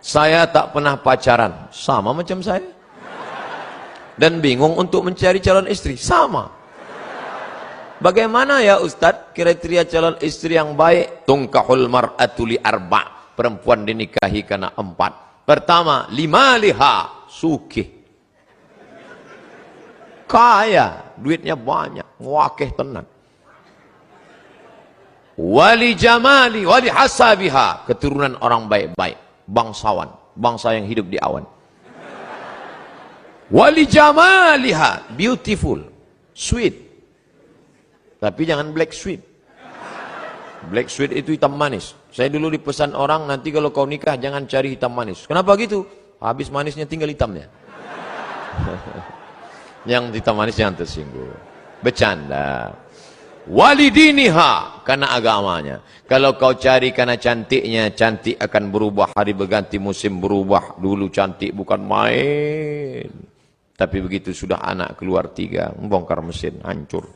Saya tak pernah pacaran, sama macam saya. Dan bingung untuk mencari calon istri, sama. Bagaimana ya Ustadz kriteria calon istri yang baik? Tungkahul mar'atu li arba'. Perempuan dinikahi karena 4. Pertama, limaliha, sukih. Kaya, duitnya banyak, wakeh tenang. Wali jamali, wali hasabiha, keturunan orang baik-baik. Bangsawan, bangsa yang hidup di awan. Wali jamaliha, beautiful, sweet. Tapi jangan black sweet. Black sweet itu hitam manis. Saya dulu dipesan orang, nanti kalau kau nikah jangan cari hitam manis. Kenapa gitu? Habis manisnya tinggal hitamnya. Yang hitam manis jangan tersinggung. Bercanda. Walidiniha, karena agamanya. Kalau kau cari karena cantiknya, cantik akan berubah, hari berganti musim berubah. Dulu cantik bukan main. Tapi begitu sudah anak keluar 3, membongkar mesin, hancur.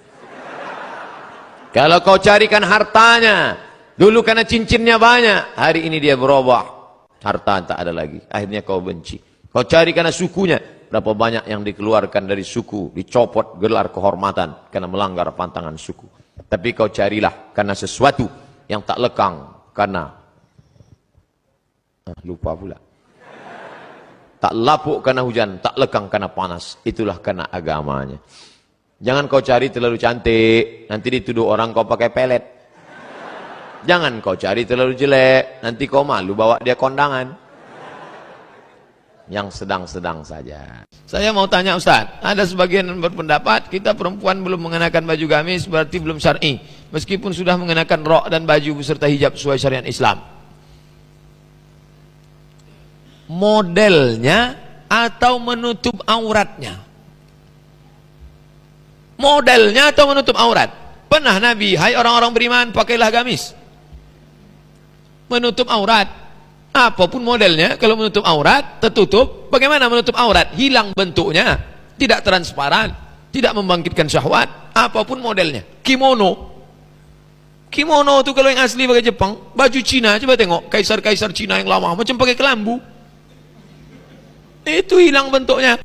Kalau kau carikan hartanya, dulu karena cincinnya banyak, hari ini dia berubah, harta tak ada lagi, akhirnya kau benci. Kau cari karena sukunya, berapa banyak yang dikeluarkan dari suku, dicopot gelar kehormatan karena melanggar pantangan suku. Tapi kau carilah karena sesuatu yang tak lekang, karena lupa pula. Tak lapuk karena hujan, tak lekang karena panas. Itulah karena agamanya. Jangan kau cari terlalu cantik, nanti dituduh orang kau pakai pelet. Jangan kau cari terlalu jelek, nanti kau malu bawa dia kondangan. Yang sedang-sedang saja. Saya mau tanya Ustaz, ada sebagian yang berpendapat kita perempuan belum mengenakan baju gamis berarti belum syar'i, meskipun sudah mengenakan rok dan baju beserta hijab sesuai syariat Islam. Modelnya atau menutup auratnya? Modelnya atau menutup aurat? Pernah Nabi, hai orang-orang beriman, pakailah gamis. Menutup aurat. Apapun modelnya, kalau menutup aurat, tertutup. Bagaimana menutup aurat? Hilang bentuknya, tidak transparan, tidak membangkitkan syahwat. Apapun modelnya. Kimono. Kimono itu kalau yang asli pakai Jepang, baju Cina, coba tengok, kaisar-kaisar Cina yang lama, macam pakai kelambu. Itu hilang bentuknya.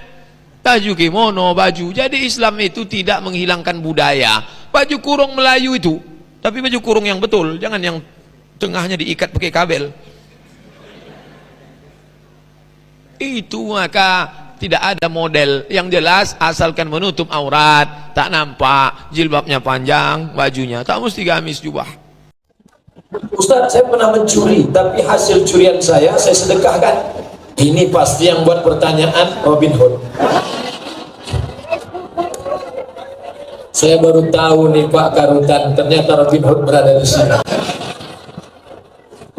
Baju kimono, baju. Jadi Islam itu tidak menghilangkan budaya. Baju kurung Melayu itu, tapi baju kurung yang betul, jangan yang tengahnya diikat pakai kabel. Itu maka tidak ada model yang jelas, asalkan menutup aurat, tak nampak, jilbabnya panjang, bajunya tak mesti gamis jubah. Ustaz, saya pernah mencuri, tapi hasil curian saya sedekahkan. Ini pasti yang buat pertanyaan Robin Hood. Saya baru tahu nih Pak Karutan, ternyata Robin Hood berada di sini.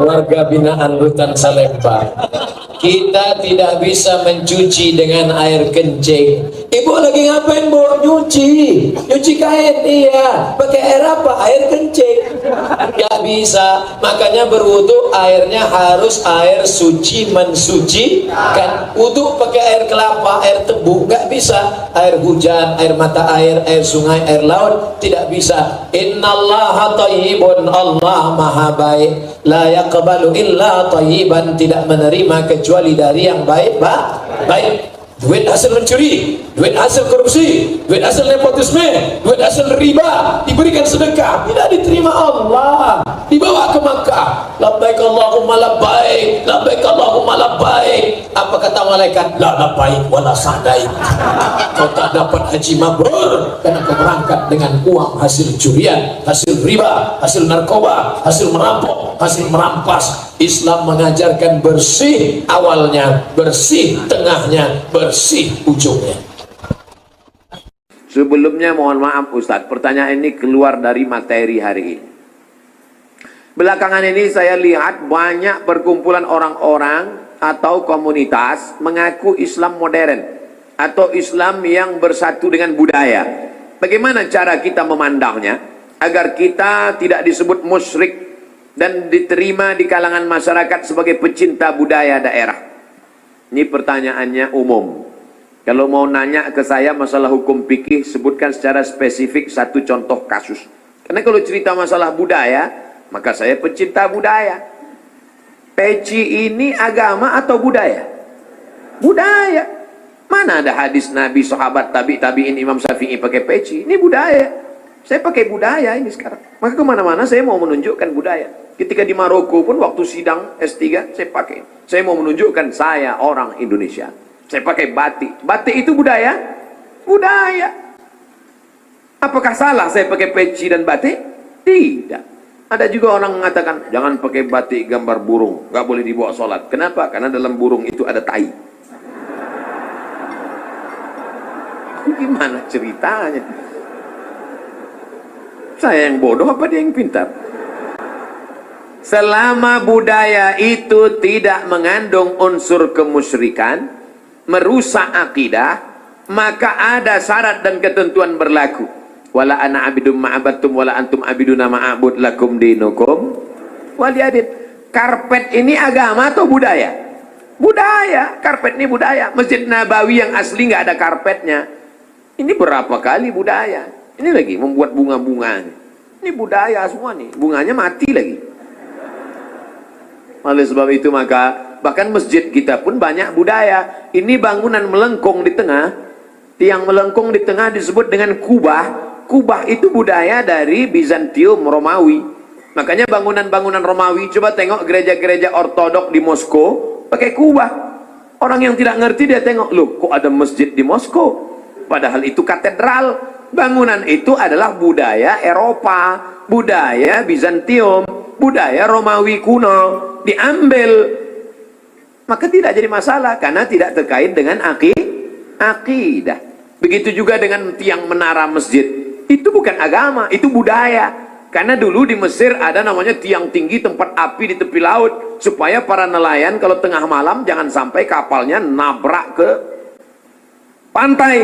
Warga binaan Rutan Salemba. Kita tidak bisa mencuci dengan air kencing. Ibu lagi ngapain, Bu? Nyuci kain. Iya. Pakai air apa? Air kencing. Gak bisa. Makanya berwudu airnya harus air suci, mensuci kan. Wudu pakai air kelapa, air tebu, gak bisa. Air hujan, air mata air sungai, air laut, tidak bisa. Innallaha thayyibun, Allah maha baik. La yaqbalu illa thayyiban, tidak menerima kecuali dari yang baik. Baik. Duit hasil mencuri, duit hasil korupsi, duit hasil nepotisme, duit hasil riba diberikan sedekah, tidak diterima Allah, dibawa ke Makkah. Labbaik Allahumma labbaik, labbaik Allahumma labbaik. Apa kata malaikat? La labbaik wala sa'daik. Kau tak dapat haji mabrur karena kau berangkat dengan uang hasil curian, hasil riba, hasil narkoba, hasil merampok, hasil merampas. Islam mengajarkan bersih awalnya, bersih tengahnya, bersih ujungnya. Sebelumnya mohon maaf Ustadz, pertanyaan ini keluar dari materi hari ini. Belakangan ini saya lihat banyak perkumpulan orang-orang atau komunitas mengaku Islam modern atau Islam yang bersatu dengan budaya. Bagaimana cara kita memandangnya agar kita tidak disebut musyrik dan diterima di kalangan masyarakat sebagai pecinta budaya daerah? Ini pertanyaannya umum. Kalau mau nanya ke saya masalah hukum fikih, sebutkan secara spesifik satu contoh kasus. Karena kalau cerita masalah budaya, maka saya pecinta budaya. peci ini agama atau budaya? Budaya. Mana ada hadis Nabi, sahabat, tabi'in, Imam Syafi'i pakai peci? Ini budaya. Saya pakai budaya ini sekarang. Maka kemana-mana saya mau menunjukkan budaya. Ketika di Maroko pun waktu sidang S3 saya pakai. Saya mau menunjukkan saya orang Indonesia. Saya pakai batik. Batik itu budaya? Budaya. Apakah salah saya pakai peci dan batik? Tidak. Ada juga orang mengatakan jangan pakai batik gambar burung, nggak boleh dibawa sholat. Kenapa? Karena dalam burung itu ada tai. Gimana ceritanya? Saya yang bodoh apa dia yang pintar? Selama budaya itu tidak mengandung unsur kemusyrikan, merusak akidah, maka ada syarat dan ketentuan berlaku. Wala ana abidum ma'abattum wala antum abiduna ma'abud lakum dinukum waliyadin. Karpet ini agama atau budaya? Budaya. Karpet ini budaya. Masjid Nabawi yang asli nggak ada karpetnya. Ini berapa kali budaya? Ini lagi membuat bunga-bunga. Ini budaya semua nih. Bunganya mati lagi. Oleh sebab itu maka bahkan masjid kita pun banyak budaya. Ini bangunan melengkung di tengah. Tiang melengkung di tengah disebut dengan kubah. Kubah itu budaya dari Bizantium, Romawi. Makanya bangunan-bangunan Romawi, coba tengok gereja-gereja ortodok di Moskow pakai kubah. Orang yang tidak ngerti dia tengok, loh kok ada masjid di Moskow? Padahal itu katedral. Bangunan itu adalah budaya Eropa, budaya Bizantium, budaya Romawi kuno. Diambil, maka tidak jadi masalah karena tidak terkait dengan akidah. Begitu juga dengan tiang menara masjid. Itu bukan agama, itu budaya. Karena dulu di Mesir ada namanya tiang tinggi tempat api di tepi laut. Supaya para nelayan kalau tengah malam jangan sampai kapalnya nabrak ke pantai.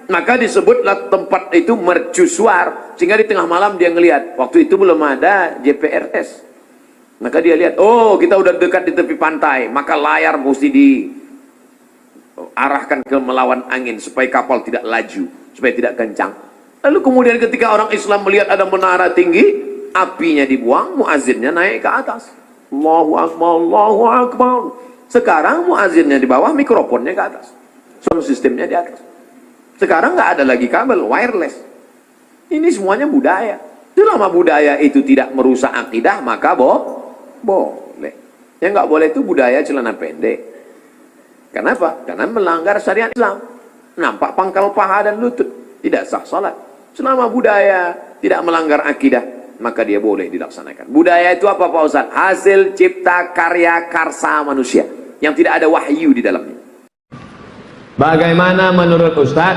Maka disebutlah tempat itu mercusuar. Sehingga di tengah malam dia ngelihat. Waktu itu belum ada GPRS. Maka dia lihat, oh kita udah dekat di tepi pantai. Maka layar mesti diarahkan ke melawan angin. Supaya kapal tidak laju, supaya tidak kencang. Lalu kemudian ketika orang Islam melihat ada menara tinggi, apinya dibuang, muazzinnya naik ke atas. Allahu Akbar, Allahu Akbar. Sekarang muazzinnya di bawah, mikrofonnya ke atas. Sound sistemnya di atas. Sekarang nggak ada lagi kabel, wireless. Ini semuanya budaya. Selama budaya itu tidak merusak akidah, maka boleh. Yang nggak boleh itu budaya celana pendek. Kenapa? Karena melanggar syariat Islam. Nampak pangkal paha dan lutut. Tidak sah salat. Selama budaya tidak melanggar akidah, maka dia boleh dilaksanakan. Budaya itu apa Pak Ustaz? Hasil cipta karya karsa manusia yang tidak ada wahyu di dalamnya. Bagaimana menurut Ustaz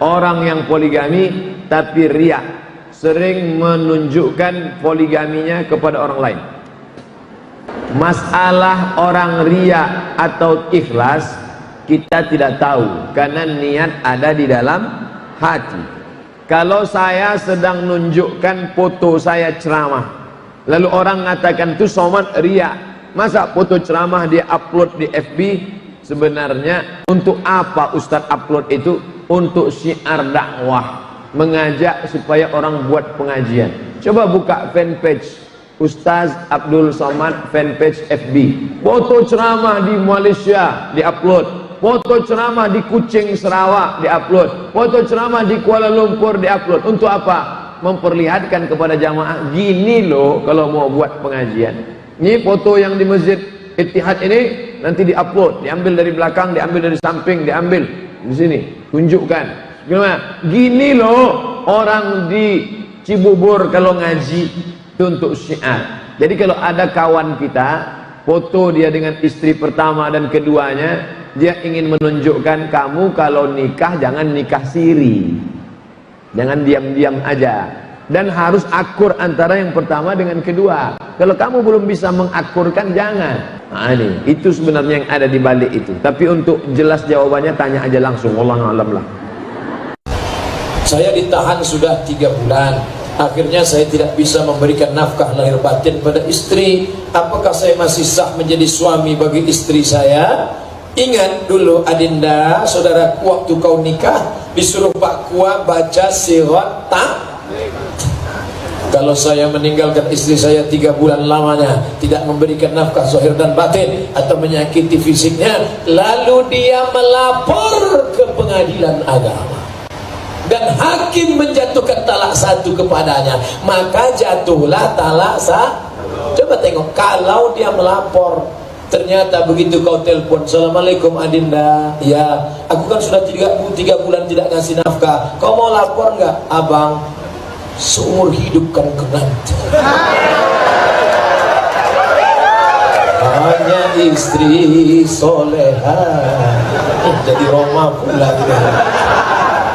orang yang poligami tapi riya, sering menunjukkan poligaminya kepada orang lain? Masalah orang riya atau ikhlas kita tidak tahu karena niat ada di dalam hati. Kalau saya sedang nunjukkan foto saya ceramah, lalu orang mengatakan itu somad riya, masa foto ceramah dia upload di FB? Sebenarnya untuk apa Ustadz upload itu? Untuk syiar dakwah, mengajak supaya orang buat pengajian. Coba buka fanpage Ustaz Abdul Somad, fanpage FB, foto ceramah di Malaysia diupload, foto ceramah di Kuching Sarawak diupload, foto ceramah di Kuala Lumpur diupload. Untuk apa? Memperlihatkan kepada jamaah, gini loh kalau mau buat pengajian. Ini foto yang di Masjid Ittihad ini nanti diupload, diambil dari belakang, diambil dari samping, diambil di sini, tunjukkan. Gimana? Gini loh orang di Cibubur kalau ngaji, itu untuk syiar. Jadi kalau ada kawan kita foto dia dengan istri pertama dan keduanya, dia ingin menunjukkan kamu kalau nikah jangan nikah siri, jangan diam-diam aja, dan harus akur antara yang pertama dengan kedua. Kalau kamu belum bisa mengakurkan, jangan. Nah, ini itu sebenarnya yang ada di balik itu. Tapi untuk jelas jawabannya tanya aja langsung. Wallahu a'lam lah. Saya ditahan sudah 3 bulan. Akhirnya saya tidak bisa memberikan nafkah lahir batin pada istri. Apakah saya masih sah menjadi suami bagi istri saya? Ingat dulu adinda, saudaraku, waktu kau nikah disuruh Pak Kua baca sirat Kalau saya meninggalkan istri saya 3 bulan lamanya, tidak memberikan nafkah zahir dan batin, atau menyakiti fisiknya, lalu dia melapor ke pengadilan agama, dan hakim menjatuhkan talak 1 kepadanya, maka jatuhlah talak 1. Coba tengok, kalau dia melapor, ternyata begitu kau telepon, Assalamualaikum Adinda, ya aku kan sudah 3 bulan tidak ngasih nafkah, kau mau lapor nggak? Abang, seumur hidup kan nanti hanya istri soleha, jadi Roma pula gitu.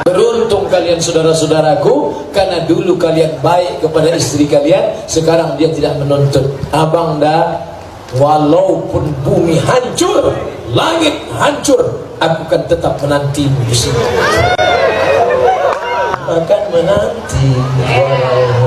Beruntung kalian saudara-saudaraku, karena dulu kalian baik kepada istri kalian, sekarang dia tidak menuntut. Abang dah, walaupun bumi hancur, langit hancur, aku kan tetap menantimu di sini. Akan menanti walau